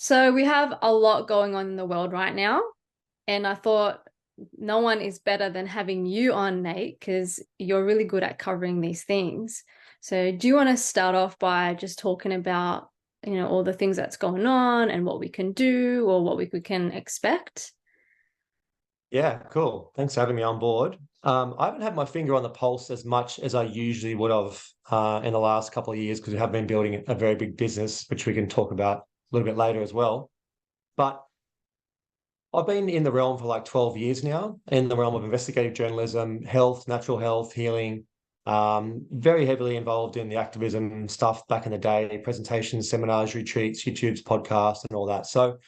So we have a lot going on in the world right now, and I thought no one is better than having you on, Nate, because you're really good at covering these things. So do you want to start off by just talking about, all the things that's going on and what we can do or what we can expect? Yeah, cool. Thanks for having me on board. I haven't had my finger on the pulse as much as I usually would have in the last couple of years because we have been building a very big business, which we can talk about a little bit later as well. But I've been in the realm for like 12 years now, in the realm of investigative journalism, health, natural health, healing, very heavily involved in the activism stuff back in the day, presentations, seminars, retreats, YouTube's podcast, and all that. So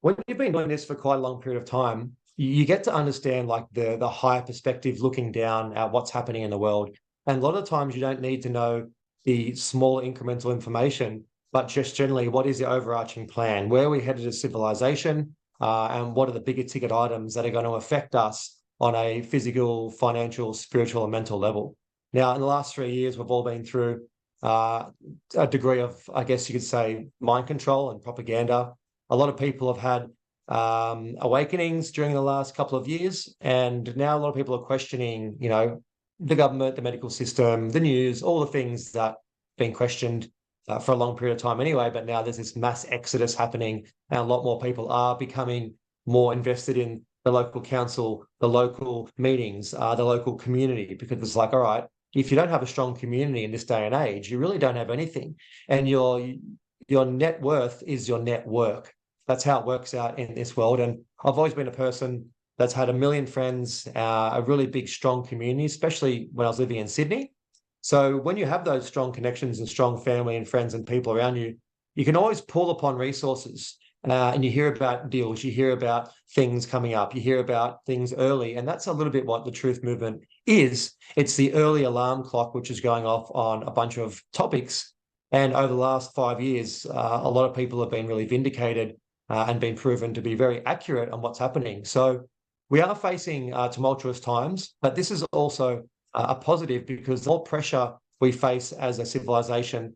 when you've been doing this for quite a long period of time, you get to understand like the higher perspective looking down at what's happening in the world. And a lot of times you don't need to know the small incremental information, but just generally what is the overarching plan? Where are we headed as civilization? And what are the bigger ticket items that are going to affect us on a physical, financial, spiritual, and mental level? Now, in the last 3 years, we've all been through a degree of, I guess you could say, mind control and propaganda. A lot of people have had awakenings during the last couple of years, and now a lot of people are questioning, the government, the medical system, the news, all the things that have been questioned for a long period of time anyway. But now there's this mass exodus happening, and a lot more people are becoming more invested in the local council, the local meetings, the local community, because it's like, all right, if you don't have a strong community in this day and age, you really don't have anything, and your net worth is your net work. That's how it works out in this world. And I've always been a person that's had a million friends, a really big, strong community, especially when I was living in Sydney. So when you have those strong connections and strong family and friends and people around you, you can always pull upon resources. And you hear about deals, you hear about things coming up, you hear about things early. And that's a little bit what the truth movement is. It's the early alarm clock, which is going off on a bunch of topics. And over the last 5 years, a lot of people have been really vindicated and been proven to be very accurate on what's happening. So we are facing tumultuous times, but this is also a positive because the more pressure we face as a civilization,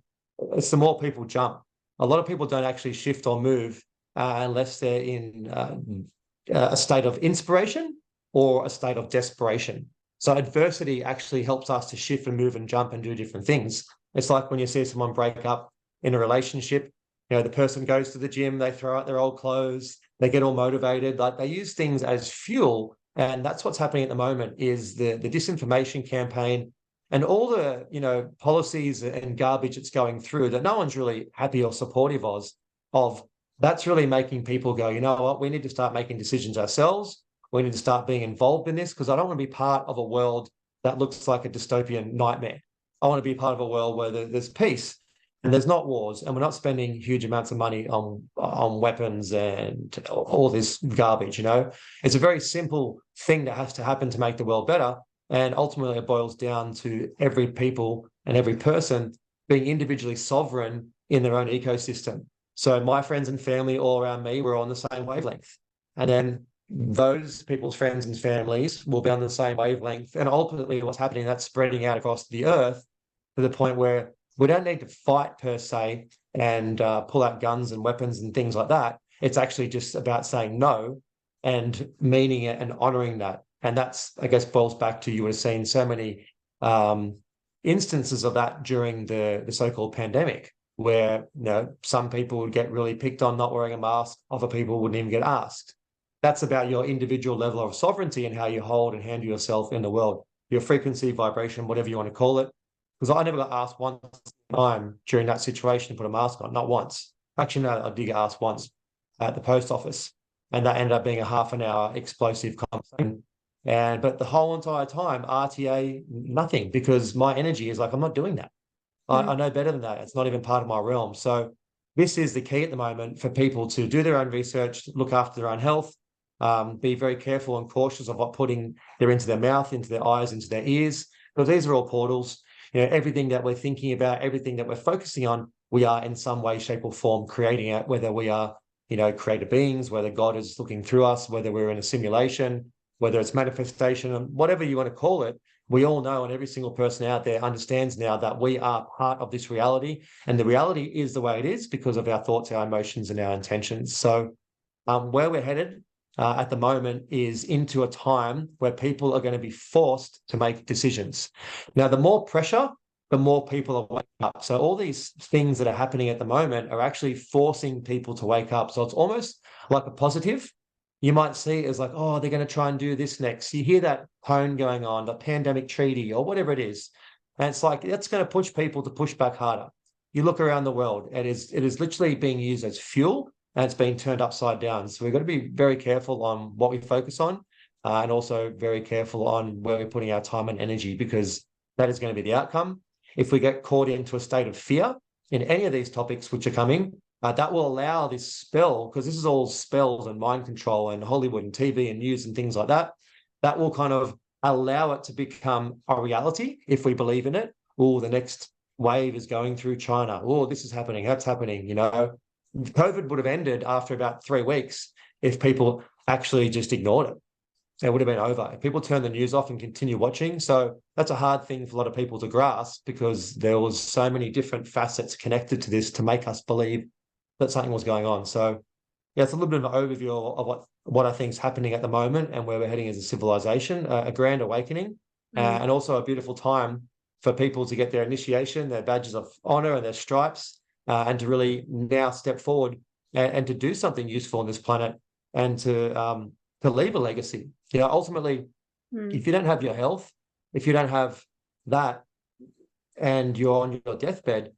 it's the more people jump. A lot of people don't actually shift or move unless they're in a state of inspiration or a state of desperation. So adversity actually helps us to shift and move and jump and do different things. It's like when you see someone break up in a relationship, the person goes to the gym, they throw out their old clothes, they get all motivated, like they use things as fuel. And that's what's happening at the moment is the disinformation campaign and all the, policies and garbage that's going through that no one's really happy or supportive of. That's really making people go, you know what, we need to start making decisions ourselves. We need to start being involved in this because I don't want to be part of a world that looks like a dystopian nightmare. I want to be part of a world where there's peace and there's not wars, and we're not spending huge amounts of money on weapons and all this garbage. It's a very simple thing that has to happen to make the world better, and ultimately it boils down to every people and every person being individually sovereign in their own ecosystem. So my friends and family all around me were on the same wavelength, and then those people's friends and families will be on the same wavelength, and ultimately what's happening, that's spreading out across the earth to the point where we don't need to fight per se and pull out guns and weapons and things like that. It's actually just about saying no and meaning it and honoring that. And that's, I guess, boils back to you would have seen so many instances of that during the so-called pandemic, where some people would get really picked on not wearing a mask, other people wouldn't even get asked. That's about your individual level of sovereignty and how you hold and handle yourself in the world, your frequency, vibration, whatever you want to call it. Because I never got asked one time during that situation to put a mask on, not once. Actually, no, I did get asked once at the post office, and that ended up being a half an hour explosive conversation. But the whole entire time, RTA, nothing, because my energy is like, I'm not doing that. I know better than that. It's not even part of my realm. So this is the key at the moment for people to do their own research, look after their own health, be very careful and cautious of what putting they're into their mouth, into their eyes, into their ears, because these are all portals. Everything that we're thinking about, everything that we're focusing on, we are in some way, shape, or form creating it, whether we are, creator beings, whether God is looking through us, whether we're in a simulation, whether it's manifestation, whatever you want to call it, we all know, and every single person out there understands now, that we are part of this reality. And the reality is the way it is because of our thoughts, our emotions, and our intentions. So where we're headed at the moment is into a time where people are going to be forced to make decisions. Now, the more pressure, the more people are waking up. So all these things that are happening at the moment are actually forcing people to wake up. So it's almost like a positive. You might see it as like, oh, they're going to try and do this next. You hear that tone going on, the pandemic treaty or whatever it is. And it's like, that's going to push people to push back harder. You look around the world, it is literally being used as fuel, and it's being turned upside down. So we've got to be very careful on what we focus on, and also very careful on where we're putting our time and energy, because that is going to be the outcome. If we get caught into a state of fear in any of these topics which are coming, that will allow this spell, because this is all spells and mind control and Hollywood and TV and news and things like that, that will kind of allow it to become a reality if we believe in it. Oh, the next wave is going through China. Oh, this is happening, that's happening, you know. COVID would have ended after about 3 weeks if people actually just ignored it. It would have been over. If people turn the news off and continue watching. So that's a hard thing for a lot of people to grasp, because there was so many different facets connected to this to make us believe that something was going on. So yeah, it's a little bit of an overview of what I think is happening at the moment and where we're heading as a civilization, a grand awakening, and also a beautiful time for people to get their initiation, their badges of honor and their stripes, and to really now step forward and to do something useful on this planet, and to leave a legacy. You know, ultimately, if you don't have your health, if you don't have that, and you're on your deathbed,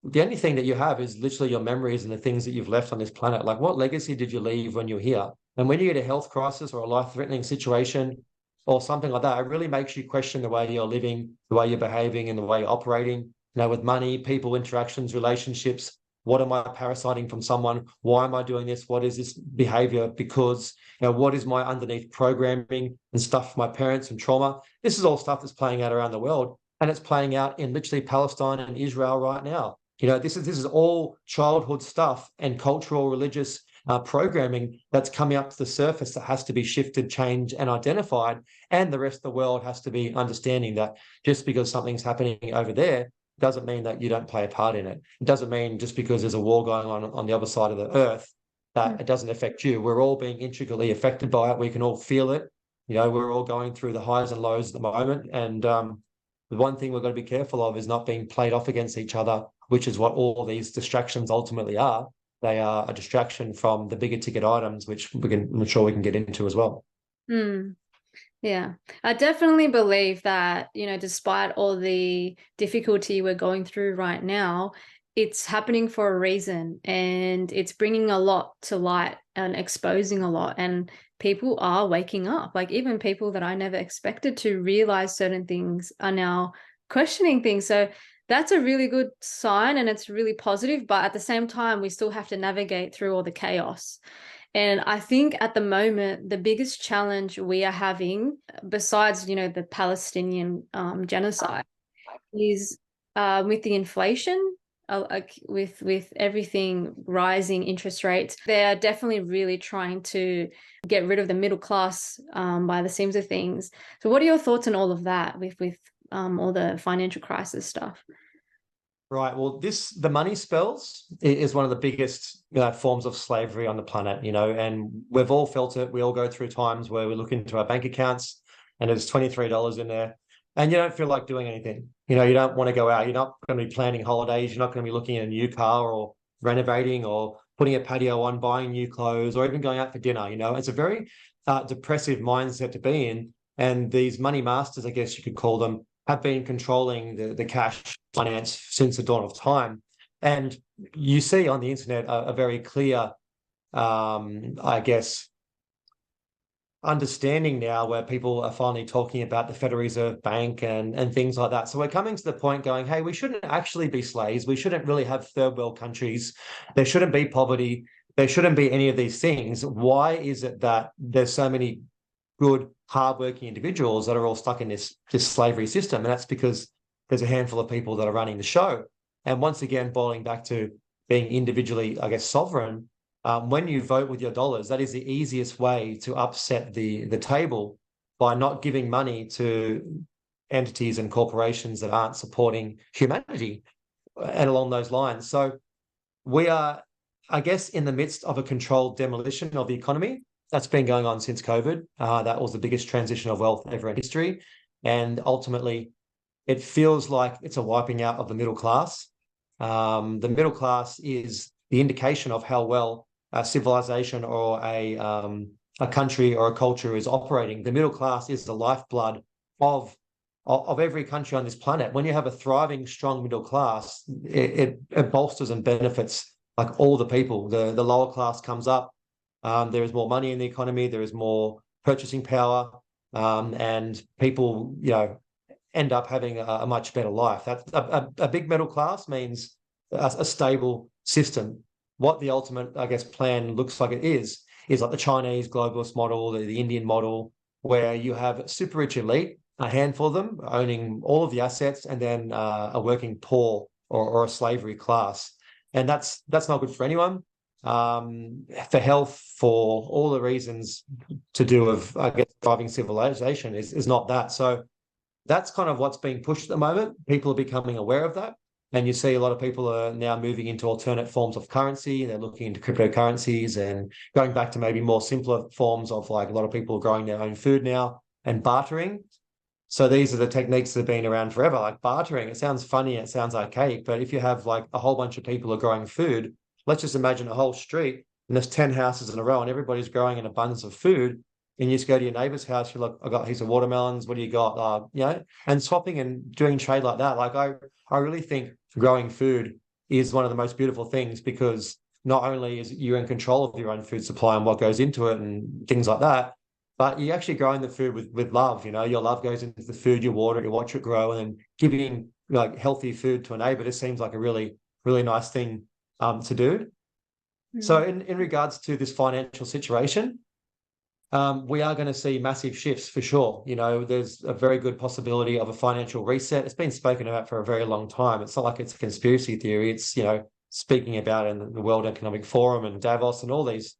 the only thing that you have is literally your memories and the things that you've left on this planet. Like, what legacy did you leave when you're here? And when you get a health crisis or a life-threatening situation or something like that, it really makes you question the way you're living, the way you're behaving, and the way you're operating. You know, with money, people, interactions, relationships. What am I parasiting from someone? Why am I doing this? What is this behavior? Because, you know, what is my underneath programming and stuff from my parents and trauma? This is all stuff that's playing out around the world, and it's playing out in literally Palestine and Israel right now. You know, this is all childhood stuff and cultural, religious programming that's coming up to the surface that has to be shifted, changed, and identified. And the rest of the world has to be understanding that just because something's happening over there doesn't mean that you don't play a part in it. It doesn't mean just because there's a war going on the other side of the earth that it doesn't affect you. We're all being intricately affected by it. We can all feel it. You know, we're all going through the highs and lows at the moment. And the one thing we've got to be careful of is not being played off against each other, which is what all these distractions ultimately are. They are a distraction from the bigger ticket items, which I'm sure we can get into as well. Yeah, I definitely believe that, you know, despite all the difficulty we're going through right now, it's happening for a reason, and it's bringing a lot to light and exposing a lot. And people are waking up. Like, even people that I never expected to realize certain things are now questioning things. So that's a really good sign, and it's really positive. But at the same time, we still have to navigate through all the chaos. And I think at the moment, the biggest challenge we are having, besides, you know, the Palestinian genocide, is with the inflation, with everything rising, interest rates. They are definitely really trying to get rid of the middle class by the seams of things. So what are your thoughts on all of that with all the financial crisis stuff? Right. Well, the money spells is one of the biggest forms of slavery on the planet, you know, and we've all felt it. We all go through times where we look into our bank accounts and there's $23 in there and you don't feel like doing anything. You know, you don't want to go out. You're not going to be planning holidays. You're not going to be looking at a new car or renovating or putting a patio on, buying new clothes, or even going out for dinner. You know, it's a very depressive mindset to be in. And these money masters, I guess you could call them, have been controlling the cash finance since the dawn of time. And you see on the internet a very clear, I guess, understanding now where people are finally talking about the Federal Reserve Bank and things like that. So we're coming to the point going, hey, we shouldn't actually be slaves. We shouldn't really have third world countries. There shouldn't be poverty. There shouldn't be any of these things. Why is it that there's so many good, hardworking individuals that are all stuck in this slavery system? And that's because there's a handful of people that are running the show. And once again, boiling back to being individually, I guess, sovereign, when you vote with your dollars, that is the easiest way to upset the table by not giving money to entities and corporations that aren't supporting humanity and along those lines. So we are, I guess, in the midst of a controlled demolition of the economy. That's been going on since COVID. That was the biggest transition of wealth ever in history. And ultimately, it feels like it's a wiping out of the middle class. The middle class is the indication of how well a civilization or a country or a culture is operating. The middle class is the lifeblood of every country on this planet. When you have a thriving, strong middle class, it bolsters and benefits like all the people. The lower class comes up. There is more money in the economy. There is more purchasing power, and people, end up having a much better life. That's a big middle class means a stable system. What the ultimate, I guess, plan looks like it is like the Chinese globalist model, the Indian model, where you have super rich elite, a handful of them owning all of the assets, and then a working poor or a slavery class. And that's not good for anyone. For health, for all the reasons to do with, I guess, driving civilization is not that. So that's kind of what's being pushed at the moment. People are becoming aware of that. And you see a lot of people are now moving into alternate forms of currency. They're looking into cryptocurrencies and going back to maybe more simpler forms of, like, a lot of people are growing their own food now and bartering. So these are the techniques that have been around forever, like bartering. It sounds funny, it sounds archaic, but if you have like a whole bunch of people are growing food, let's just imagine a whole street and there's 10 houses in a row and everybody's growing an abundance of food. And you just go to your neighbor's house, you're like, I got heaps of watermelons. What do you got? And swapping and doing trade like that. Like I really think growing food is one of the most beautiful things, because not only is you in control of your own food supply and what goes into it and things like that, but you're actually growing the food with love. Your love goes into the food, you water it, you watch it grow, and then giving like healthy food to a neighbor. This seems like a really, really nice thing to do. So in regards to this financial situation, we are going to see massive shifts for sure. There's a very good possibility of a financial reset. It's been spoken about for a very long time. It's not like it's a conspiracy theory. It's, speaking about in the World Economic Forum and Davos and all these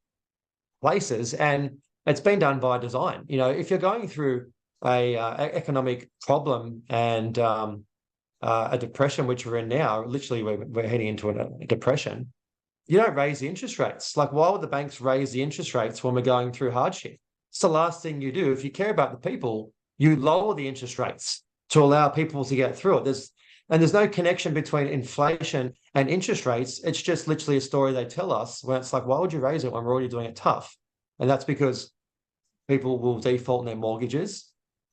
places. And it's been done by design. If you're going through a economic problem and a depression, which we're in now, literally we're heading into a depression, you don't raise the interest rates. Like, why would the banks raise the interest rates when we're going through hardship? It's the last thing you do. If you care about the people, you lower the interest rates to allow people to get through it. There's no connection between inflation and interest rates. It's just literally a story they tell us where it's like, why would you raise it when we're already doing it tough? And that's because people will default in their mortgages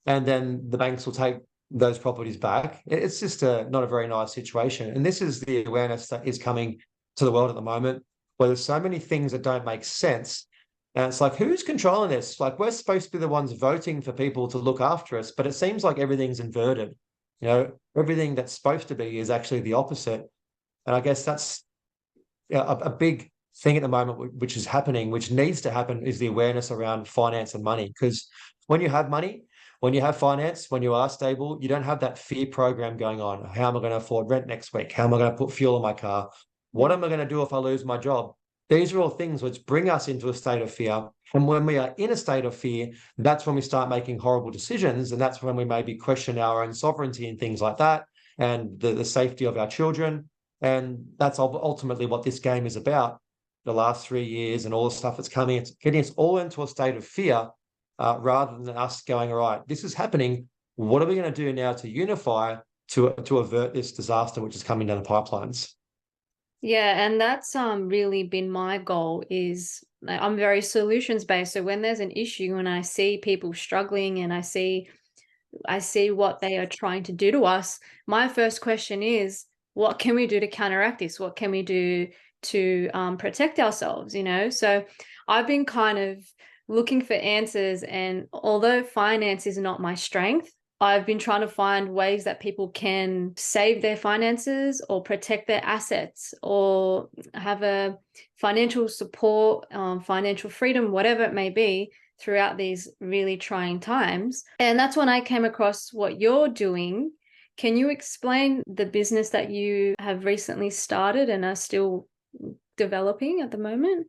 and then the banks will take those properties back. It's just not a very nice situation. And this is the awareness that is coming to the world at the moment, where there's so many things that don't make sense. And it's like, who's controlling this? Like, we're supposed to be the ones voting for people to look after us, but it seems like everything's inverted. Everything that's supposed to be is actually the opposite. And I guess that's a big thing at the moment, which is happening, which needs to happen, is the awareness around finance and money. Because when you have money, when you have finance, when you are stable, you don't have that fear program going on. How am I going to afford rent next week? How am I going to put fuel in my car? What am I going to do if I lose my job? These are all things which bring us into a state of fear. And when we are in a state of fear, that's when we start making horrible decisions. And that's when we maybe question our own sovereignty and things like that, and the safety of our children. And that's ultimately what this game is about. The last 3 years and all the stuff that's coming, it's getting us all into a state of fear, rather than us going, all right, this is happening. What are we going to do now to unify to avert this disaster which is coming down the pipelines? Yeah, and that's really been my goal. Is I'm very solutions based. So when there's an issue and I see people struggling and I see what they are trying to do to us, my first question is, what can we do to counteract this? What can we do to protect ourselves? So I've been kind of looking for answers, and although finance is not my strength, I've been trying to find ways that people can save their finances or protect their assets or have a financial support, financial freedom, whatever it may be, throughout these really trying times. And that's when I came across what you're doing. Can you explain the business that you have recently started and are still developing at the moment?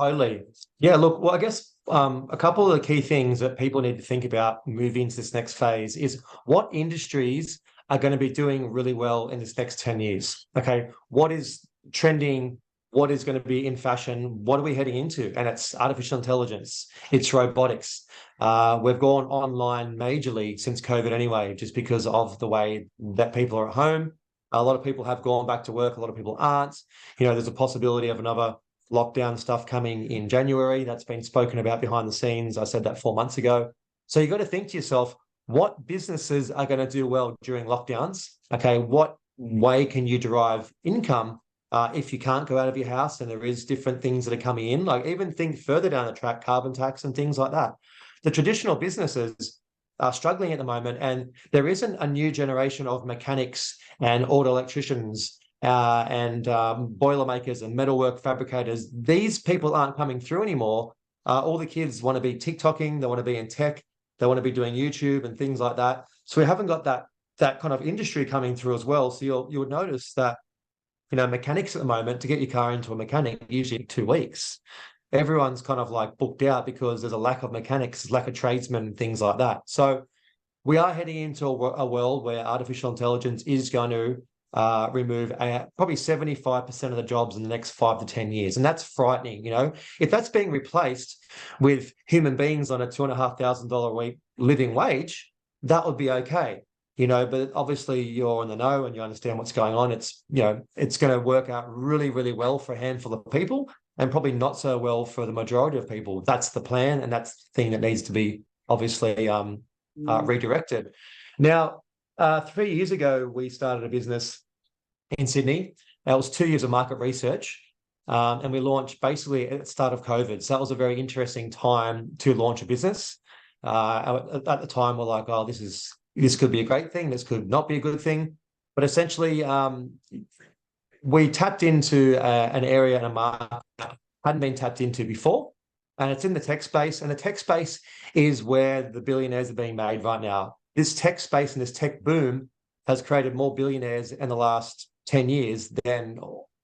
Totally. Yeah, look, well, I guess a couple of the key things that people need to think about moving into this next phase is what industries are going to be doing really well in this next 10 years. Okay. What is trending? What is going to be in fashion? What are we heading into? And it's artificial intelligence, it's robotics. We've gone online majorly since COVID anyway, just because of the way that people are at home. A lot of people have gone back to work, a lot of people aren't. There's a possibility of another lockdown stuff coming in January. That's been spoken about behind the scenes. I said that 4 months ago. So you've got to think to yourself, what businesses are going to do well during lockdowns? Okay, what way can you derive income if you can't go out of your house and there is different things that are coming in? Like even think further down the track, carbon tax and things like that. The traditional businesses are struggling at the moment, and there isn't a new generation of mechanics and auto electricians and boilermakers and metalwork fabricators. These people aren't coming through anymore. All the kids want to be TikToking, they want to be in tech, they want to be doing YouTube and things like that. So we haven't got that kind of industry coming through as well. So you would notice that mechanics at the moment, to get your car into a mechanic, usually 2 weeks. Everyone's kind of like booked out because there's a lack of mechanics, lack of tradesmen, things like that. So we are heading into a world where artificial intelligence is going to remove probably 75% of the jobs in the next 5 to 10 years. And that's frightening. If that's being replaced with human beings on a $2,500 a week living wage, that would be okay. But obviously you're in the know and you understand what's going on. It's going to work out really, really well for a handful of people and probably not so well for the majority of people. That's the plan. And that's the thing that needs to be obviously redirected. Now, 3 years ago, we started a business in Sydney. That was 2 years of market research. And we launched basically at the start of COVID. So that was a very interesting time to launch a business. At the time, we're like, oh, this could be a great thing. This could not be a good thing. But essentially, we tapped into an area and a market that hadn't been tapped into before. And it's in the tech space. And the tech space is where the billionaires are being made right now. This tech space and this tech boom has created more billionaires in the last 10 years than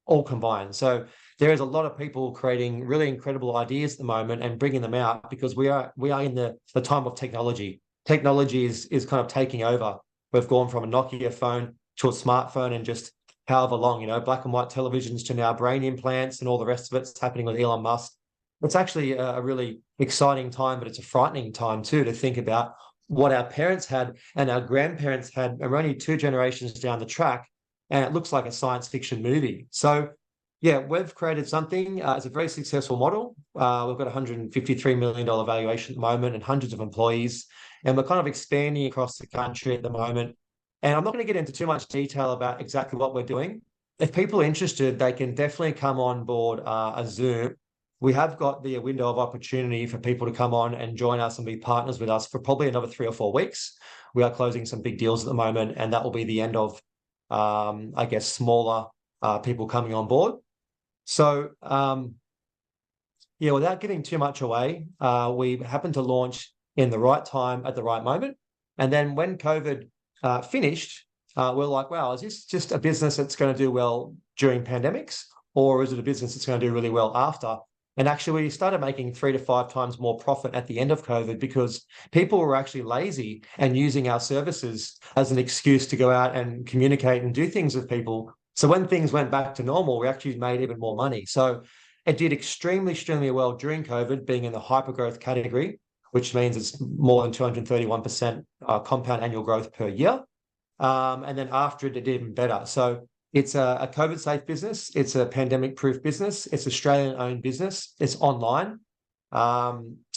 all combined. So there is a lot of people creating really incredible ideas at the moment and bringing them out because we are in the time of technology. Technology is kind of taking over. We've gone from a Nokia phone to a smartphone and just however long, black and white televisions to now brain implants and all the rest of it's happening with Elon Musk. It's actually a really exciting time, but it's a frightening time too to think about what our parents had and our grandparents had. And we're only 2 generations down the track, and it looks like a science fiction movie. So, yeah, we've created something. It's a very successful model. We've got $153 million valuation at the moment and hundreds of employees, and we're kind of expanding across the country at the moment. And I'm not going to get into too much detail about exactly what we're doing. If people are interested, they can definitely come on board a Zoom. We have got the window of opportunity for people to come on and join us and be partners with us for probably another 3 or 4 weeks. We are closing some big deals at the moment, and that will be the end of, I guess, smaller people coming on board. So, without giving too much away, we happened to launch in the right time at the right moment. And then when COVID finished, we're like, wow, is this just a business that's going to do well during pandemics, or is it a business that's going to do really well after? And actually, we started making 3 to 5 times more profit at the end of COVID because people were actually lazy and using our services as an excuse to go out and communicate and do things with people. So when things went back to normal, we actually made even more money. So it did extremely, extremely well during COVID, being in the hypergrowth category, which means it's more than 231% compound annual growth per year. And then after it did even better. So it's a COVID-safe business. It's a pandemic-proof business. It's Australian-owned business. It's online.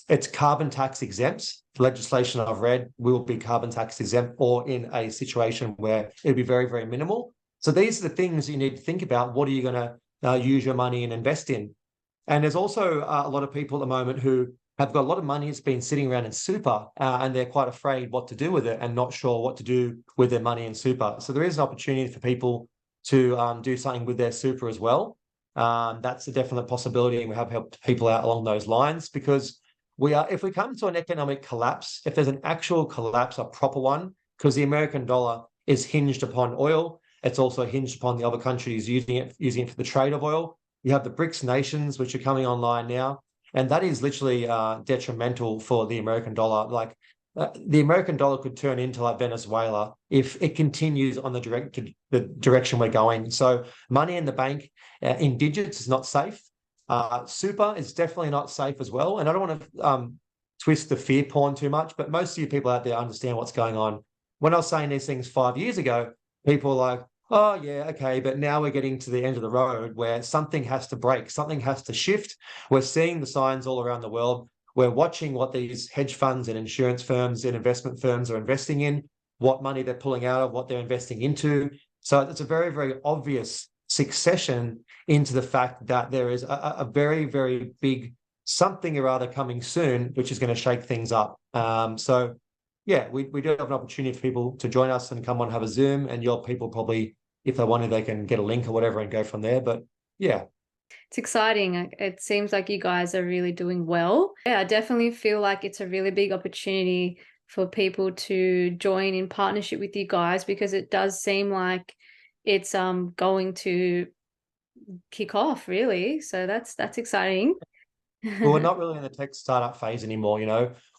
It's carbon tax exempt. The legislation I've read will be carbon tax exempt or in a situation where it'll be very, very minimal. So these are the things you need to think about. What are you going to use your money and invest in? And there's also a lot of people at the moment who have got a lot of money that's been sitting around in super and they're quite afraid what to do with it and not sure what to do with their money in super. So there is an opportunity for people to do something with their super as well. That's a definite possibility, and we have helped people out along those lines because if we come to an economic collapse, if there's an actual collapse, a proper one, because the American dollar is hinged upon oil, it's also hinged upon the other countries using it for the trade of oil. You have the BRICS nations, which are coming online now. And that is literally detrimental for the American dollar. Like the American dollar could turn into like Venezuela if it continues on the direction we're going. So money in the bank in digits is not safe. Super is definitely not safe as well. And I don't want to twist the fear porn too much, but most of you people out there understand what's going on. When I was saying these things 5 years ago, people were like, oh, yeah, okay. But now we're getting to the end of the road where something has to break, something has to shift. We're seeing the signs all around the world. We're watching what these hedge funds and insurance firms and investment firms are investing in, what money they're pulling out of, what they're investing into. So it's a very, very obvious succession into the fact that there is a very, very big something or other coming soon, which is going to shake things up. So yeah, we do have an opportunity for people to join us and come on, have a Zoom, and your people probably, if they wanted, they can get a link or whatever and go from there. But yeah. It's exciting. It seems like you guys are really doing well. Yeah, I definitely feel like it's a really big opportunity for people to join in partnership with you guys, because it does seem like it's going to kick off really. So that's exciting. Well, we're not really in the tech startup phase anymore.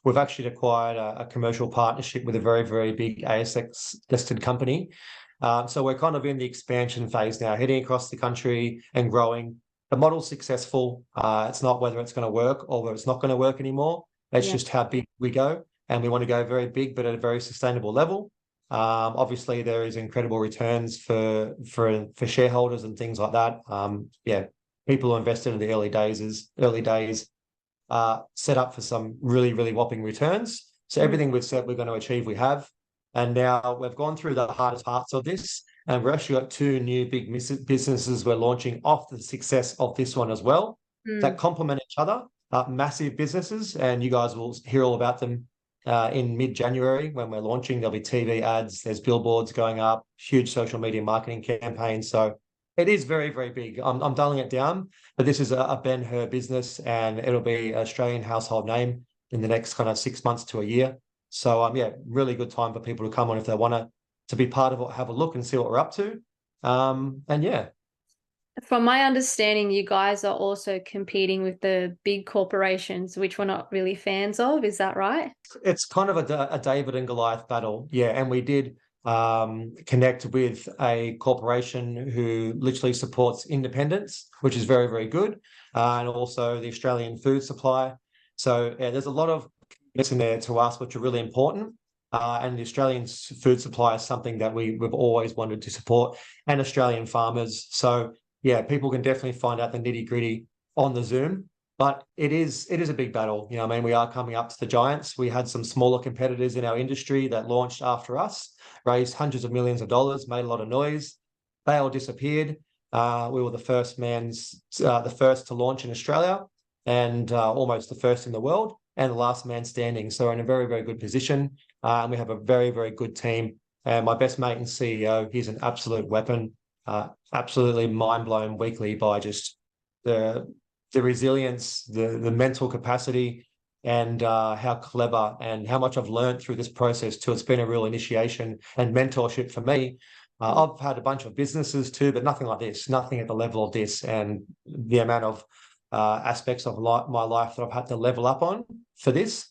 We've actually acquired a commercial partnership with a very, very big ASX listed company. So we're kind of in the expansion phase now, heading across the country and growing. The model's successful. It's not whether it's going to work or whether it's not going to work anymore. It's Yeah. just how big we go. And we want to go very big, but at a very sustainable level. Obviously, there is incredible returns for shareholders and things like that. Yeah, people who invested in the early days set up for some really, really whopping returns. So everything we've said we're going to achieve, we have. And now we've gone through the hardest parts of this, and we've actually got two new big businesses we're launching off the success of this one as well, that complement each other, massive businesses, and you guys will hear all about them in mid-January when we're launching. There'll be TV ads, there's billboards going up, huge social media marketing campaigns. So it is very, very big. I'm dialing it down, but this is a Ben-Hur business, and it'll be an Australian household name in the next kind of 6 months to a year. So yeah, really good time for people to come on if they want to be part of it, have a look and see what we're up to. And yeah. From my understanding, you guys are also competing with the big corporations, which we're not really fans of. Is that right? It's kind of a David and Goliath battle. Yeah. And we did connect with a corporation who literally supports independence, which is very, very good. And also the Australian food supply. So yeah, there's a lot of in there to us, which are really important. And the Australian food supply is something that we've always wanted to support, and Australian farmers. So yeah, people can definitely find out the nitty gritty on the Zoom. But it is a big battle. I mean, we are coming up to the giants. We had some smaller competitors in our industry that launched after us, raised hundreds of millions of dollars, made a lot of noise. They all disappeared. We were the first to launch in Australia, and almost the first in the world, and the last man standing. So we're in a very, very good position. And we have a very, very good team. And my best mate and CEO, he's an absolute weapon. Absolutely mind blown weekly by just the resilience, the mental capacity, and how clever and how much I've learned through this process too. It's been a real initiation and mentorship for me. I've had a bunch of businesses too, but nothing like this, nothing at the level of this, and the amount of aspects of my life that I've had to level up on for this,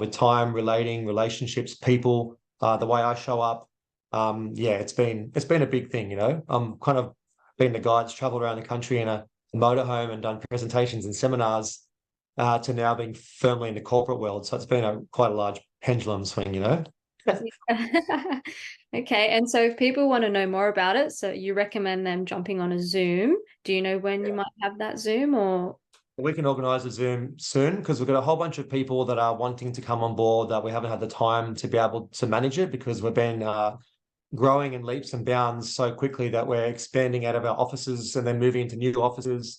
with time, relationships, people, the way I show up. Yeah, it's been a big thing. I'm kind of been the guy that's traveled around the country in a motorhome and done presentations and seminars, to now being firmly in the corporate world. So it's been quite a large pendulum swing. Okay, and so if people want to know more about it, so you recommend them jumping on a Zoom. Do you know when you might have that Zoom, or? We can organise a Zoom soon, because we've got a whole bunch of people that are wanting to come on board that we haven't had the time to be able to manage it, because we've been growing in leaps and bounds so quickly that we're expanding out of our offices and then moving into new offices,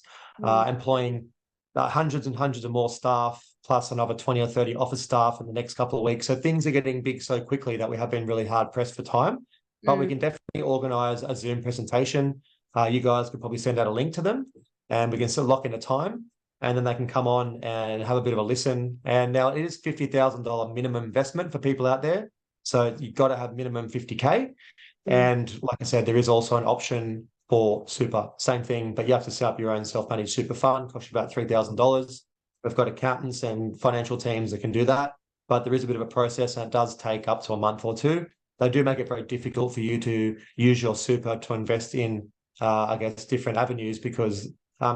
employing hundreds and hundreds of more staff, plus another 20 or 30 office staff in the next couple of weeks. So things are getting big so quickly that we have been really hard pressed for time. But we can definitely organise a Zoom presentation. You guys could probably send out a link to them, and we can still lock in a time, and then they can come on and have a bit of a listen. And now it is $50,000 minimum investment for people out there. So you've got to have minimum 50K. And like I said, there is also an option for super. Same thing, but you have to set up your own self-managed super fund, costs you about $3,000. We've got accountants and financial teams that can do that, but there is a bit of a process and it does take up to a month or two. They do make it very difficult for you to use your super to invest in, I guess, different avenues, because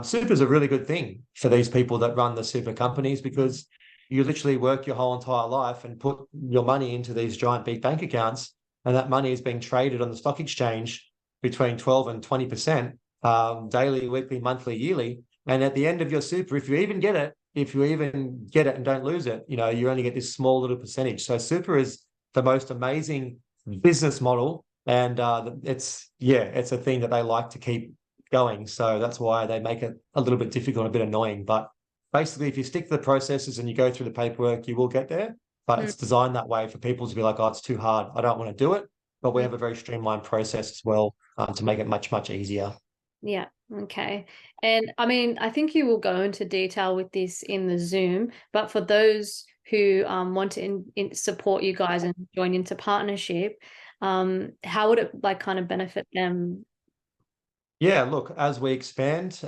super is a really good thing for these people that run the super companies, because you literally work your whole entire life and put your money into these giant big bank accounts, and that money is being traded on the stock exchange between 12 and 20% daily, weekly, monthly, yearly. And at the end of your super, if you even get it and don't lose it, you only get this small little percentage. So super is the most amazing business model, and it's a thing that they like to keep going. So that's why they make it a little bit difficult and a bit annoying. But basically, if you stick to the processes and you go through the paperwork, you will get there. But it's designed that way for people to be like, oh, it's too hard, I don't want to do it. But we have a very streamlined process as well, to make it much, much easier. Yeah. Okay. And I mean, I think you will go into detail with this in the Zoom, but for those who want to support you guys and join into partnership, how would it like kind of benefit them? Yeah, look, as we expand,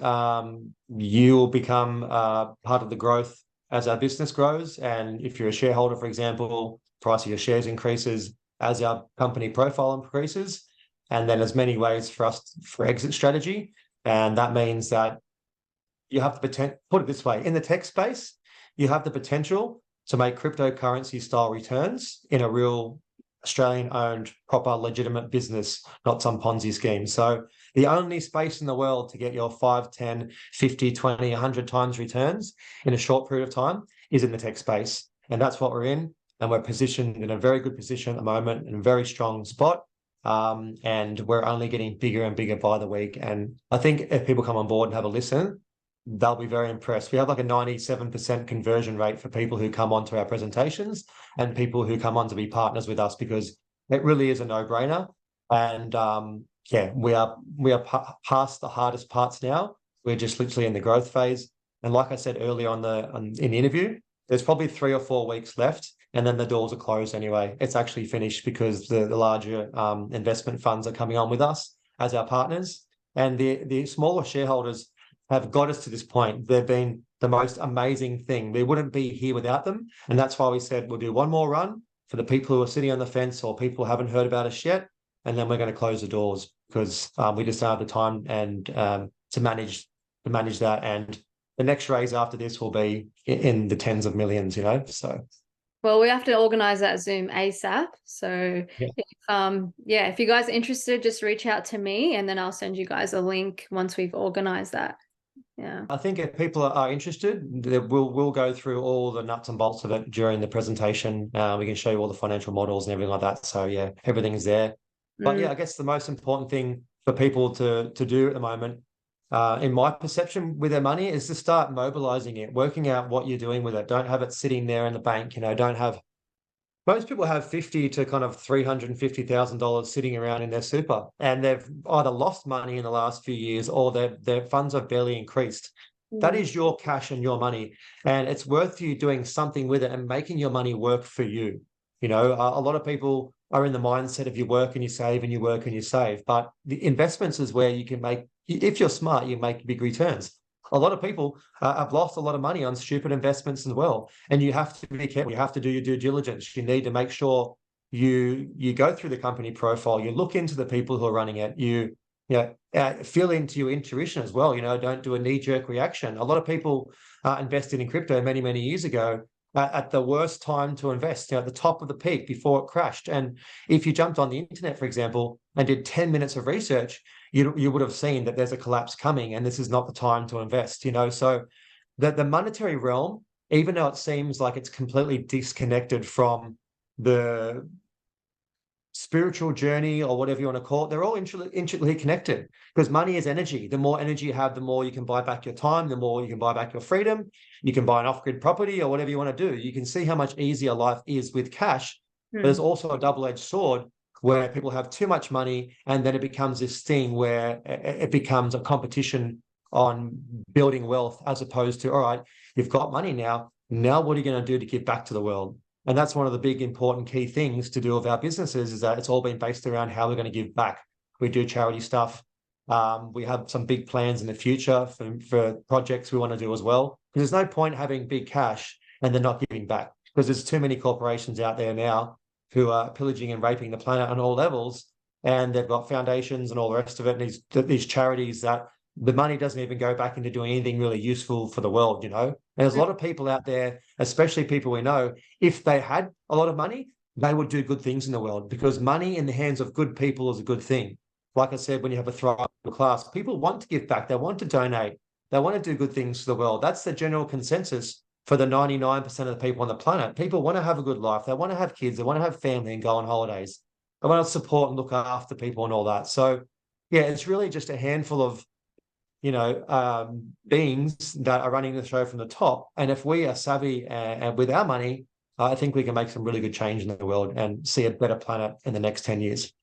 you will become part of the growth as our business grows. And if you're a shareholder, for example, price of your shares increases as our company profile increases. And then there's many ways for us for exit strategy. And that means that you have the potential, put it this way, in the tech space, you have the potential to make cryptocurrency style returns in a real Australian owned, proper, legitimate business, not some Ponzi scheme. So the only space in the world to get your 5, 10, 50, 20, 100 times returns in a short period of time is in the tech space. And that's what we're in. And we're positioned in a very good position at the moment, in a very strong spot. And we're only getting bigger and bigger by the week. And I think if people come on board and have a listen, they'll be very impressed. We have like a 97% conversion rate for people who come onto our presentations and people who come on to be partners with us, because it really is a no-brainer. And we are past the hardest parts now. We're just literally in the growth phase. And like I said earlier in the interview, there's probably 3 or 4 weeks left, and then the doors are closed anyway. It's actually finished because the larger investment funds are coming on with us as our partners. And the smaller shareholders have got us to this point. They've been the most amazing thing. We wouldn't be here without them. And that's why we said we'll do one more run for the people who are sitting on the fence or people who haven't heard about us yet. And then we're going to close the doors, because we just don't have the time and to manage that. And the next raise after this will be in the tens of millions, so. Well, we have to organize that Zoom ASAP. So if you guys are interested, just reach out to me and then I'll send you guys a link once we've organized that. Yeah. I think if people are interested, we'll go through all the nuts and bolts of it during the presentation. We can show you all the financial models and everything like that. So yeah, everything is there. But yeah, I guess the most important thing for people to do at the moment, in my perception, with their money, is to start mobilizing it, working out what you're doing with it. Don't have it sitting there in the bank. Most people have $50,000 to kind of $350,000 sitting around in their super, and they've either lost money in the last few years or their funds have barely increased. That is your cash and your money, and it's worth you doing something with it and making your money work for you. A lot of people are in the mindset of you work and you save and you work and you save, but the investments is where you can make, if you're smart, you make big returns. A lot of people have lost a lot of money on stupid investments as well. And you have to be careful. You have to do your due diligence. You need to make sure you go through the company profile. You look into the people who are running it. You feel into your intuition as well. Don't do a knee-jerk reaction. A lot of people invested in crypto many, many years ago at the worst time to invest, at the top of the peak before it crashed. And if you jumped on the internet, for example, and did 10 minutes of research, you would have seen that there's a collapse coming and this is not the time to invest. So the monetary realm, even though it seems like it's completely disconnected from the spiritual journey or whatever you want to call it, they're all intricately connected, because money is energy. The more energy you have, the more you can buy back your time, the more you can buy back your freedom. You can buy an off-grid property or whatever you want to do. You can see how much easier life is with cash. But there's also a double-edged sword where people have too much money, and then it becomes this thing where it becomes a competition on building wealth, as opposed to, all right, you've got money now what are you going to do to give back to the world? And that's one of the big important key things to do with our businesses, is that it's all been based around how we're going to give back. We do charity stuff. We have some big plans in the future for projects we want to do as well. Because there's no point having big cash and then not giving back, because there's too many corporations out there now who are pillaging and raping the planet on all levels, and they've got foundations and all the rest of it, and these charities that the money doesn't even go back into doing anything really useful for the world, you know? And there's a lot of people out there, especially people we know, if they had a lot of money, they would do good things in the world, because money in the hands of good people is a good thing. Like I said, when you have a thriving class, people want to give back, they want to donate, they want to do good things for the world. That's the general consensus for the 99% of the people on the planet. People want to have a good life, they want to have kids, they want to have family and go on holidays. They want to support and look after people and all that. So, yeah, it's really just a handful of beings that are running the show from the top. And if we are savvy and with our money, I think we can make some really good change in the world and see a better planet in the next 10 years.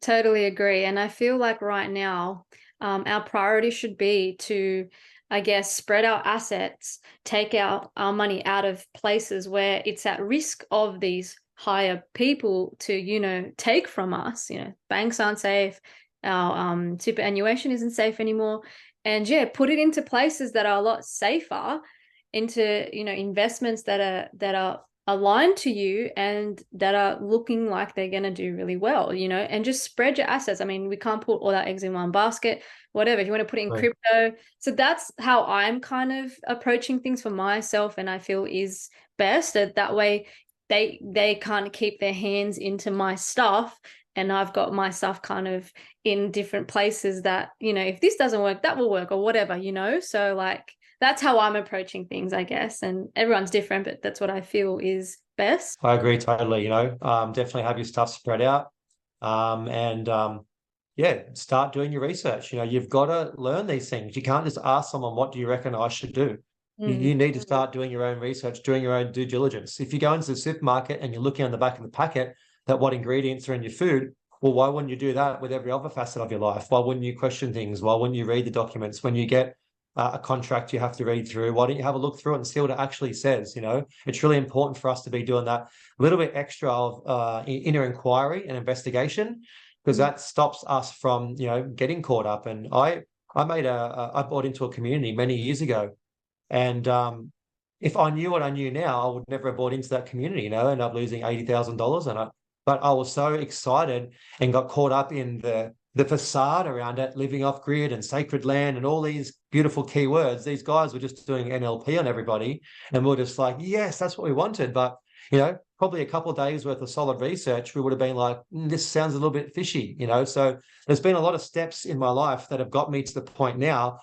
Totally agree. And I feel like right now, our priority should be to, I guess, spread our assets, take our money out of places where it's at risk of these higher people to, take from us. Banks aren't safe. Our superannuation isn't safe anymore. And yeah, put it into places that are a lot safer, into, investments that are aligned to you and that are looking like they're going to do really well, and just spread your assets. I mean, we can't put all our eggs in one basket, whatever. If you want to put it in crypto. So that's how I'm kind of approaching things for myself, and I feel is best. That way they can't keep their hands into my stuff, and I've got my stuff kind of in different places that, if this doesn't work, that will work, or whatever, So like, that's how I'm approaching things, I guess. And everyone's different, but that's what I feel is best. I agree totally. Definitely have your stuff spread out. Yeah, start doing your research. You've got to learn these things. You can't just ask someone, what do you reckon I should do? You need to start doing your own research, doing your own due diligence. If you go into the supermarket and you're looking on the back of the packet that what ingredients are in your food, well, why wouldn't you do that with every other facet of your life? Why wouldn't you question things? Why wouldn't you read the documents? When you get a contract you have to read through, why don't you have a look through it and see what it actually says? It's really important for us to be doing that a little bit extra of inner inquiry and investigation, because that stops us from getting caught up. And I bought into a community many years ago, and if I knew what I knew now, I would never have bought into that community, end up losing $80,000 on it. But I was so excited and got caught up in the facade around it, living off grid and sacred land and all these beautiful keywords. These guys were just doing NLP on everybody, and we're just like, yes, that's what we wanted. But probably a couple of days worth of solid research, we would have been like, this sounds a little bit fishy. So there's been a lot of steps in my life that have got me to the point now,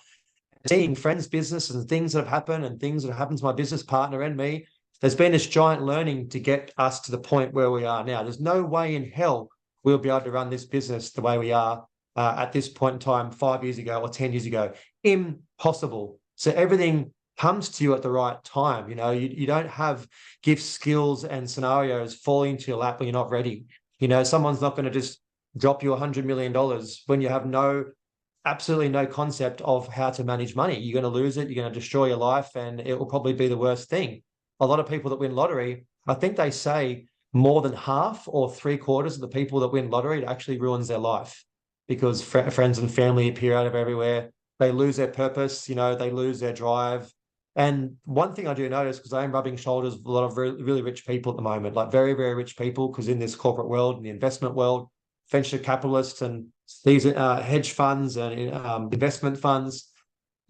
seeing friends' businesses and things that have happened and things that have happened to my business partner and me. There's been this giant learning to get us to the point where we are now. There's no way in hell we'll be able to run this business the way we are at this point in time 5 years ago or 10 years ago. Impossible. So everything comes to you at the right time. You don't have gifts, skills, and scenarios falling into your lap when you're not ready. Someone's not going to just drop you $100 million when you have absolutely no concept of how to manage money. You're going to lose it. You're going to destroy your life, and it will probably be the worst thing. A lot of people that win lottery, I think they say more than half or 3/4 of the people that win lottery, it actually ruins their life, because friends and family appear out of everywhere. They lose their purpose, they lose their drive. And one thing I do notice, because I am rubbing shoulders with a lot of really, really rich people at the moment, like very, very rich people, because in this corporate world, in the investment world, venture capitalists and these hedge funds and investment funds,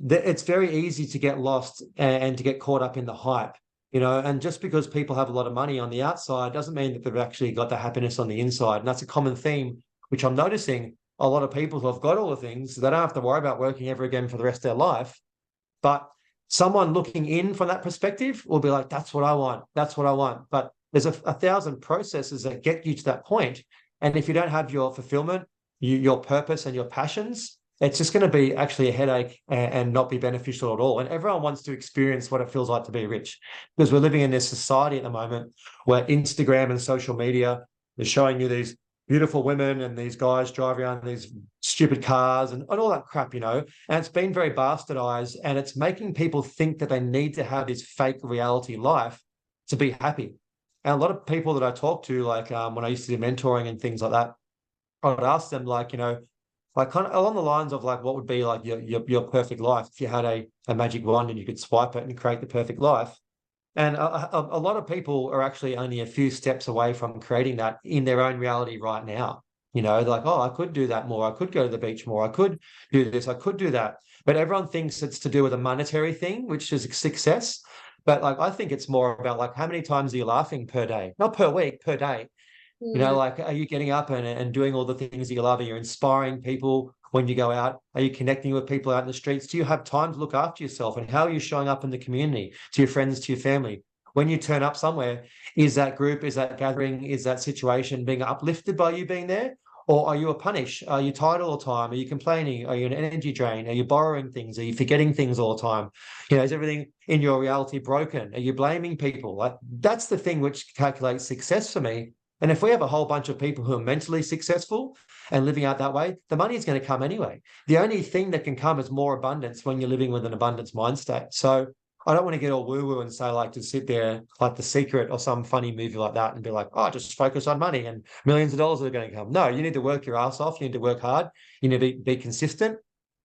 it's very easy to get lost and to get caught up in the hype. And just because people have a lot of money on the outside doesn't mean that they've actually got the happiness on the inside. And that's a common theme, which I'm noticing a lot of people who have got all the things, they don't have to worry about working ever again for the rest of their life. But someone looking in from that perspective will be like, that's what I want. That's what I want. But there's a thousand processes that get you to that point. And if you don't have your fulfillment, your purpose and your passions, it's just going to be actually a headache and not be beneficial at all. And everyone wants to experience what it feels like to be rich, because we're living in this society at the moment where Instagram and social media is showing you these beautiful women and these guys driving around in these stupid cars and all that crap, and it's been very bastardized, and it's making people think that they need to have this fake reality life to be happy. And a lot of people that I talk to, like when I used to do mentoring and things like that, I would ask them, like, like kind of along the lines of like what would be like your perfect life if you had a magic wand and you could swipe it and create the perfect life. And a lot of people are actually only a few steps away from creating that in their own reality right now. You know, like, oh, I could do that more. I could go to the beach more. I could do this. I could do that. But everyone thinks it's to do with a monetary thing, which is success. But like, I think it's more about like, how many times are you laughing per day? Not per week, per day. You know, Mm. like, are you getting up and doing all the things that you love? Are you inspiring people when you go out? Are you connecting with people out in the streets? Do you have time to look after yourself? And how are you showing up in the community, to your friends, to your family? When you turn up somewhere, is that group, is that gathering, is that situation being uplifted by you being there? Or are you a punish? Are you tired all the time? Are you complaining? Are you an energy drain? Are you borrowing things? Are you forgetting things all the time? You know, is everything in your reality broken? Are you blaming people? Like, that's the thing which calculates success for me. And if we have a whole bunch of people who are mentally successful and living out that way, the money is going to come anyway. The only thing that can come is more abundance when you're living with an abundance mind state. So I don't want to get all woo-woo and say like to sit there like The Secret or some funny movie like that and be like, oh, just focus on money and millions of dollars are going to come. No, you need to work your ass off. You need to work hard. You need to be consistent.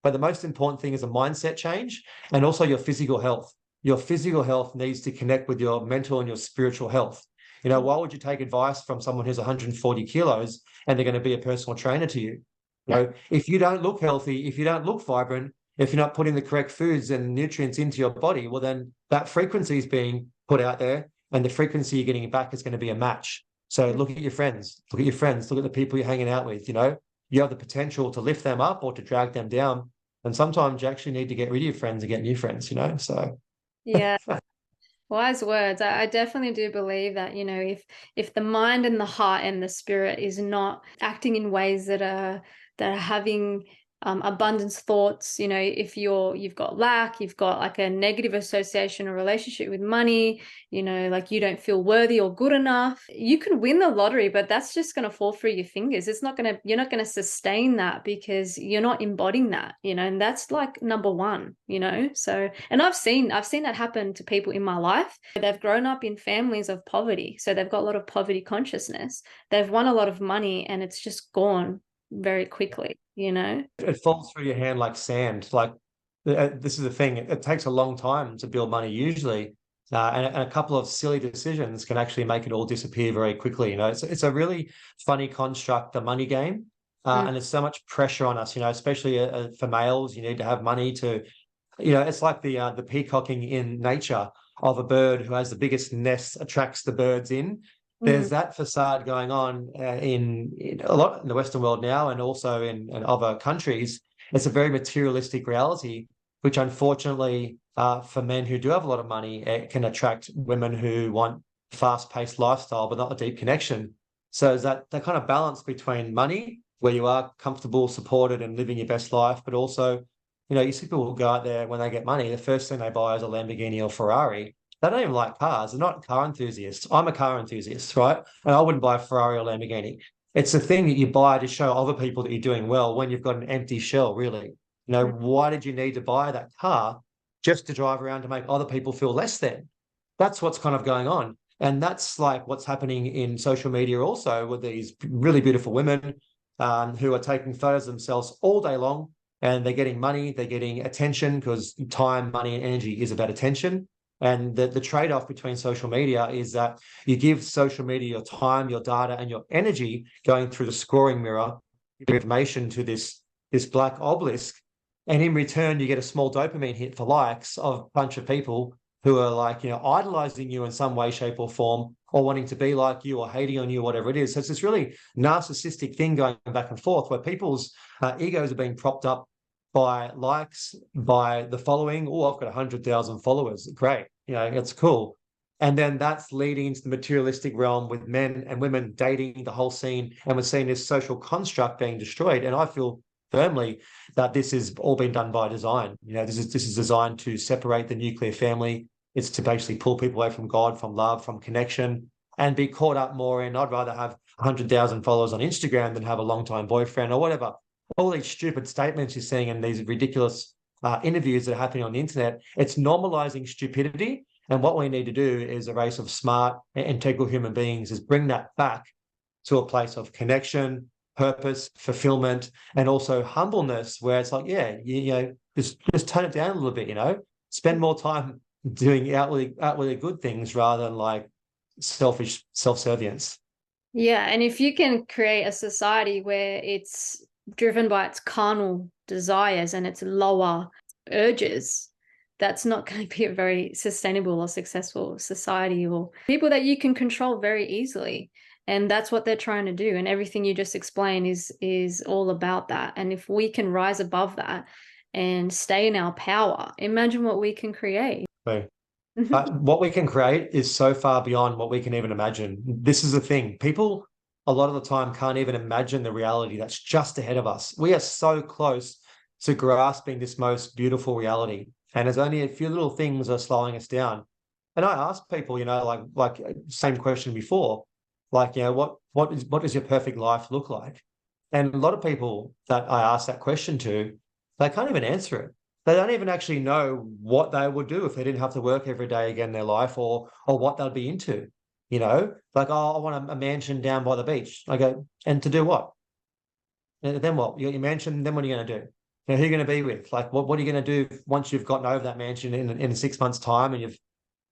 But the most important thing is a mindset change and also your physical health. Your physical health needs to connect with your mental and your spiritual health. You know, why would you take advice from someone who's 140 kilos and they're going to be a personal trainer to you? You know, if you don't look healthy, if you don't look vibrant, if you're not putting the correct foods and nutrients into your body, well, then that frequency is being put out there and the frequency you're getting back is going to be a match. So look at your friends, look at your friends, look at the people you're hanging out with, you know, you have the potential to lift them up or to drag them down. And sometimes you actually need to get rid of your friends and get new friends, you know, so. Yeah. Wise words. I definitely do believe that, if the mind and the heart and the spirit is not acting in ways that are having abundance thoughts, if you've got lack, you've got like a negative association or relationship with money, like you don't feel worthy or good enough, you could win the lottery, but that's just going to fall through your fingers. You're not going to sustain that because you're not embodying that, and that's like number one, so, and I've seen that happen to people in my life. They've grown up in families of poverty, so they've got a lot of poverty consciousness. They've won a lot of money and it's just gone very quickly. It falls through your hand like sand. Like this is the thing. It takes a long time to build money usually, and a couple of silly decisions can actually make it all disappear very quickly. You know, it's a really funny construct, the money game, Mm. and there's so much pressure on us. You know, especially for males, you need to have money to. You know, it's like the peacocking in nature of a bird who has the biggest nest attracts the birds in. Mm. There's that facade going on in a lot in the Western world now, and also in other countries. It's a very materialistic reality, which unfortunately, for men who do have a lot of money, it can attract women who want fast-paced lifestyle but not a deep connection. So is that kind of balance between money, where you are comfortable, supported, and living your best life, but also, you know, you see people who go out there when they get money, the first thing they buy is a Lamborghini or Ferrari. They don't even like cars. They're not car enthusiasts. I'm a car enthusiast, right? And I wouldn't buy a Ferrari or Lamborghini. It's the thing that you buy to show other people that you're doing well when you've got an empty shell, really. You know, why did you need to buy that car just to drive around to make other people feel less than? That's what's kind of going on. And that's like what's happening in social media also with these really beautiful women who are taking photos of themselves all day long and they're getting money, they're getting attention because time, money, and energy is about attention. And the trade-off between social media is that you give social media your time, your data, and your energy going through the scoring mirror, information to this black obelisk. And in return, you get a small dopamine hit for likes of a bunch of people who are like, you know, idolizing you in some way, shape, or form, or wanting to be like you or hating on you, whatever it is. So it's this really narcissistic thing going back and forth where people's egos are being propped up by likes, by the following. Oh, I've got 100,000 followers. Great. You know, it's cool. And then that's leading into the materialistic realm with men and women dating the whole scene. And we're seeing this social construct being destroyed. And I feel firmly that this has all been done by design. You know, this is designed to separate the nuclear family. It's to basically pull people away from God, from love, from connection, and be caught up more in, I'd rather have 100,000 followers on Instagram than have a long-time boyfriend or whatever. All these stupid statements you're seeing in these ridiculous interviews that are happening on the internet, it's normalizing stupidity. And what we need to do is a race of smart, integral human beings is bring that back to a place of connection, purpose, fulfillment, and also humbleness, where it's like, yeah, you know, just tone it down a little bit, you know, spend more time doing outwardly good things rather than like selfish self-servience. Yeah, and if you can create a society where it's driven by its carnal desires and its lower urges, that's not going to be a very sustainable or successful society, or people that you can control very easily. And that's what they're trying to do. And everything you just explained is all about that. And if we can rise above that and stay in our power, imagine what we can create. So, what we can create is so far beyond what we can even imagine. This is the thing. People, a lot of the time, can't even imagine the reality that's just ahead of us. We are so close to grasping this most beautiful reality. And there's only a few little things that are slowing us down. And I ask people, you know, like same question before, like, you know, what does your perfect life look like? And a lot of people that I ask that question to, they can't even answer it. They don't even actually know what they would do if they didn't have to work every day again in their life, or what they'd be into. You know, like, oh, I want a mansion down by the beach. I go, and to do what? And then what? You got your mansion, then what are you going to do? You know, who are you going to be with? Like, what are you going to do once you've gotten over that mansion in 6 months' time, and you've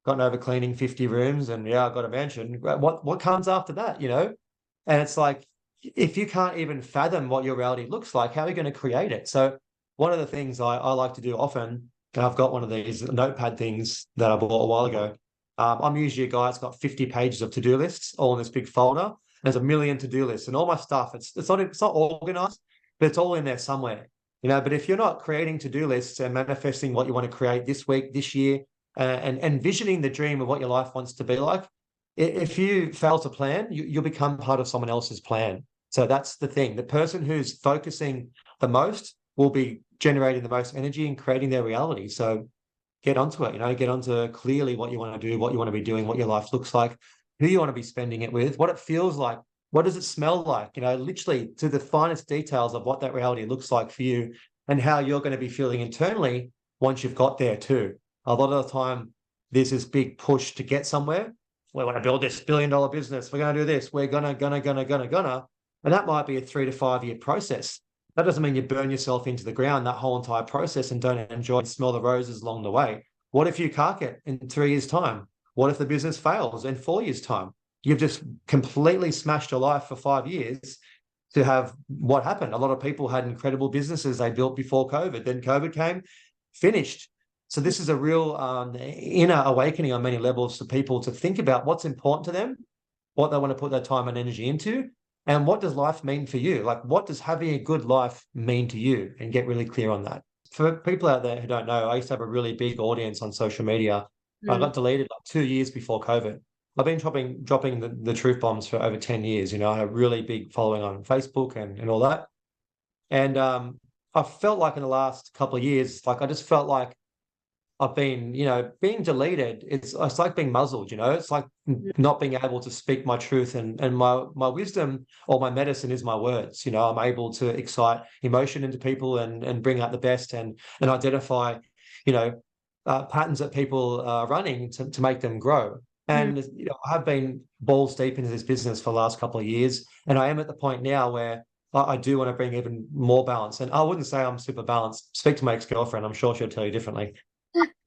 gotten over cleaning 50 rooms and, yeah, I've got a mansion. What comes after that, you know? And it's like, if you can't even fathom what your reality looks like, how are you going to create it? So one of the things I like to do often, and I've got one of these notepad things that I bought a while ago. I'm usually a guy that's got 50 pages of to-do lists all in this big folder. There's a million to-do lists and all my stuff. It's not organized, but it's all in there somewhere. You know, but if you're not creating to-do lists and manifesting what you want to create this week, this year, and envisioning the dream of what your life wants to be like, if you fail to plan, you'll become part of someone else's plan. So that's the thing. The person who's focusing the most will be generating the most energy and creating their reality. So get onto it, you know, get onto clearly what you want to do, what you want to be doing, what your life looks like, who you want to be spending it with, what it feels like, what does it smell like, you know, literally to the finest details of what that reality looks like for you and how you're going to be feeling internally once you've got there too. A lot of the time, there's this big push to get somewhere. We want to build this $1 billion business. We're going to do this. We're gonna. And that might be a 3 to 5 year process. That doesn't mean you burn yourself into the ground that whole entire process and don't enjoy and smell the roses along the way. What if you cark it in 3 years' time? What if the business fails in 4 years' time? You've just completely smashed your life for 5 years to have what happened. A lot of people had incredible businesses they built before COVID. Then COVID came, finished. So this is a real inner awakening on many levels for people to think about what's important to them, what they want to put their time and energy into, and what does life mean for you? Like, what does having a good life mean to you? And get really clear on that. For people out there who don't know, I used to have a really big audience on social media. I got deleted like 2 years before COVID. I've been dropping the truth bombs for over 10 years. You know, I have a really big following on Facebook and all that. And I felt like in the last couple of years, like I just felt like I've been, you know, being deleted. It's like being muzzled, you know. It's like not being able to speak my truth, and my wisdom or my medicine is my words. You know, I'm able to excite emotion into people and bring out the best and identify, you know, patterns that people are running to make them grow. And you know, I've been balls deep into this business for the last couple of years, and I am at the point now where I do want to bring even more balance. And I wouldn't say I'm super balanced. Speak to my ex-girlfriend; I'm sure she'll tell you differently.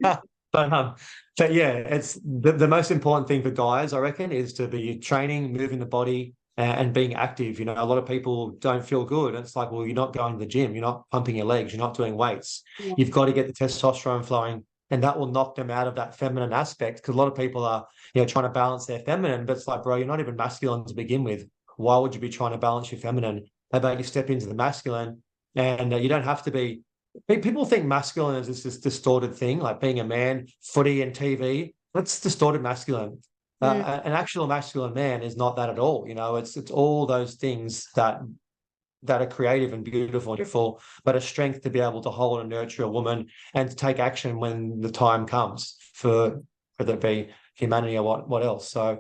but but yeah, it's the most important thing for guys, I reckon, is to be training, moving the body, and being active. You know, a lot of people don't feel good. It's like, well, you're not going to the gym, you're not pumping your legs, you're not doing weights. Yeah. You've got to get the testosterone flowing, and that will knock them out of that feminine aspect. Because a lot of people are, you know, trying to balance their feminine, but it's like, bro, you're not even masculine to begin with. Why would you be trying to balance your feminine? How about you step into the masculine, and you don't have to be. People think masculine is this distorted thing, like being a man, footy and TV. That's distorted masculine. An actual masculine man is not that at all. You know, it's all those things that are creative and beautiful, but a strength to be able to hold and nurture a woman and to take action when the time comes for whether it be humanity or what else. So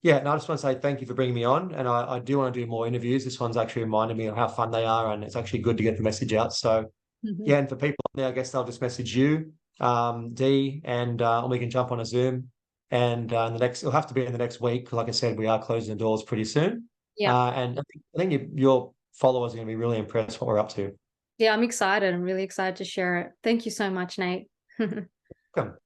yeah, and I just want to say thank you for bringing me on. And I do want to do more interviews. This one's actually reminded me of how fun they are, and it's actually good to get the message out. So yeah, and for people there, I guess they'll just message you, Dee, and we can jump on a Zoom. And it'll have to be in the next week. Like I said, we are closing the doors pretty soon. Yeah. And I think you're followers are going to be really impressed what we're up to. Yeah, I'm excited. I'm really excited to share it. Thank you so much, Nate. Welcome.